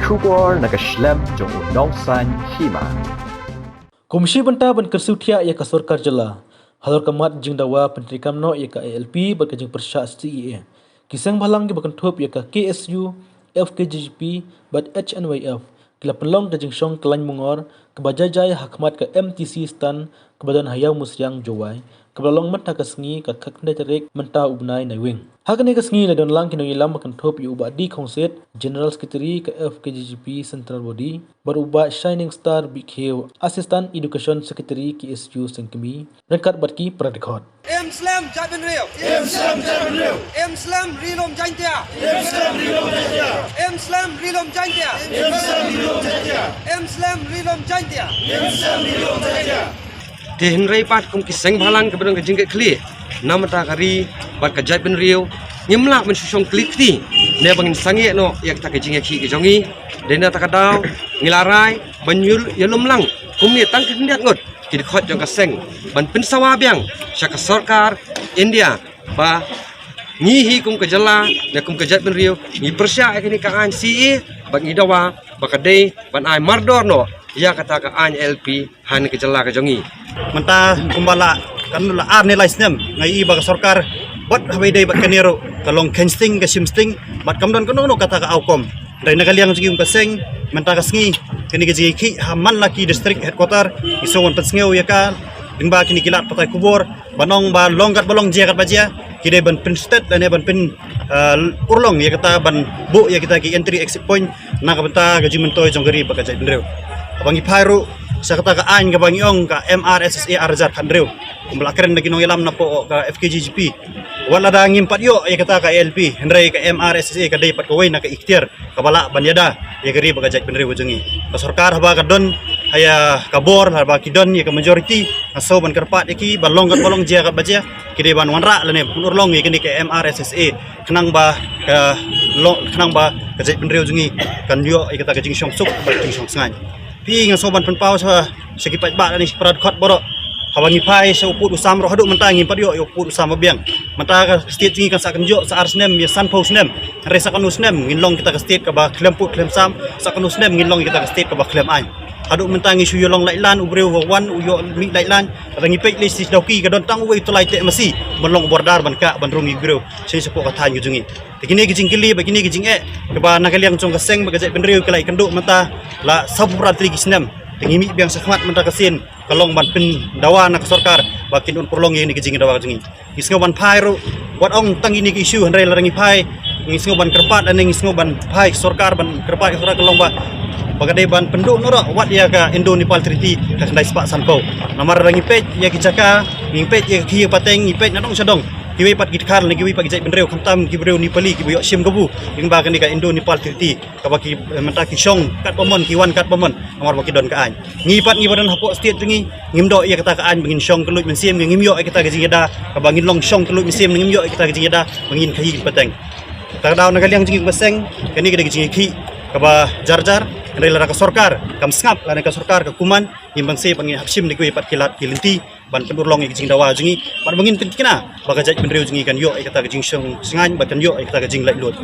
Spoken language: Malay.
Kubor nakaslem jong udongsan hima. Komisi Bentah ban kersutia ia ka Sarkar Jela. Halor kamat jing dawa pentrikam no ia ka ALP berkajing persya CEA. Kisang balang ke berkentup ia ka KSU, FKGP, bat HNYF. Kila pelong kajing syong kelany mungor, kebajajai hakmat ke MTC stan, kebadan hayau musyang jowai, kebalong mentah kesengi ke kaknda terik mentah ubnai naiwing. Hakani kesengi la don lang kinoi lam berkentup ia ubah di kongset, General Secretary ke FKGP Central Body, berubah Shining Star BK Assistant Education Secretary KSU Sengkemi, rengkat batki pradekot. Slam Jabin Rio. Slam Rilom Jantia. Slam Rilom Jantia. Slam Rilom Jantia. Di Henry Pat kum kiseng balang kebetulan kejengket kli. Nama tak kari bat kejai ben Rio. Nyemlak mensusung klik ti. Dia bangin sangi no yak tak kejengket ki kejongi. Dena tak kadau ngilarai banyul yelum lang. Kum ni tang kendiat ngot. Kidi khot jong kaseng ban pensawa biang syaka Sarkar India ba ngihi kum kejala ne kum kejat ben Rio ni persya ekini ka an CE ba ngidawa ba kadai ban ai mardor no ya kata ka an LP han kejala ka jongi mentah kumbala kanula ar nilai snem ngai ba Sarkar bat habai dai bat kanero kalong kensting ka simsting bat kamdon kono kata ka aukom dai nagaliang sigi kaseng mentah kasngi kini gaji ki haman laki district headquarter isongon pesngeu ya ka dingba kini kilat patai kubur banong ba longkat bolong jia kat bajia kide ban pin state dan ban pin urlong ya kata ban bu ya kita ki entry exit point na ka benta gaji mentoy jonggeri bakajai benreu abangi pairu sa kata ka an ka bangi ong ka MRSSA Arzat khandreu kumlakren na kinong ilam na po ka FKGGP wala da ngimpat yo ya kata ka LP hendrai ka MRSSA ka dai pat kawai na ka ikhtiar kabala banyada ya gari bagajai benreu jongi ka Sarkar haba ka don haya kabor haba kidon ya ka majority aso ban kerpat iki balong kat bolong jia kat baja kide ban wanra lane urlong ya kini ka MRSSA kenang ba ka kenang ba gajai benreu jongi kan yo ya kata ka jing syong suk ba jing syong sangai pi ngasoban penpau sa sekipat ba ni perad khot borok hawangi pai sa uput usam roh haduk mentang ngimpat yo uput usam biang mentah ka state jingi kan sa kenjo sa arsnem ya sanpau snem resa kan usnem ngilong kita ka state ka ba klemput klem sam sa kan usnem ngilong kita ka state ka ba klem ai haduk mentang isu yolong lailan ubreu wan uyo mi lailan rangi pek list doki ka don tang we to laite masi benlong bordar ban ka ban rungi ubreu sei sepok ka than jungi begini gijing kili begini gijing ke ba nakaliang cong kaseng bagajai benreu kelai kenduk mentah la sabratri gisnem tingimi biang sakmat mentah kasin kalong ban pin dawa nak Sarkar bakin un prolong yang digijing dawa jungi isngo ban phairu wat ong tang ini isu hendrai larangi phai ngisngo ban kerpat dan ngisngo ban phai Sarkar ban kerpat Sarkar kalong ba bagadai ban penduk nora wat ya ka Indo Nepal Treaty ka kendai sepak sanpau namar rangi pej ya kicaka ngipej ya ki pateng ngipej nadong sadong kiwi pat gitkar lagi kiwi pat gijai benreu khamtam kibreu Nepali kiwi sim gabu ingba kan ka Indo Nepal Treaty ka baki mentaki syong kat pomon kiwan kat pomon namar baki don ka an ngipat ngibadan hapok state jungi ngimdo ya kata ka an bangin syong kelut mensim ngimyo kita gajing yada ka bangin long syong kelut mensim ngimyo kita gajing yada bangin kahi pateng tak daw nagaliang jungi baseng kani kada gijing ki ka ba jarjar dari lara ka Sarkar kam skap lara ka Sarkar ka kuman himbang se pangi hapsim ni kuy pat kilat kilinti ban pendurlong jing dawa jungi ban bangin kina bagajai benreu jungi kan yo ai kata jing syong singan bakan yo ai kata jing lai lut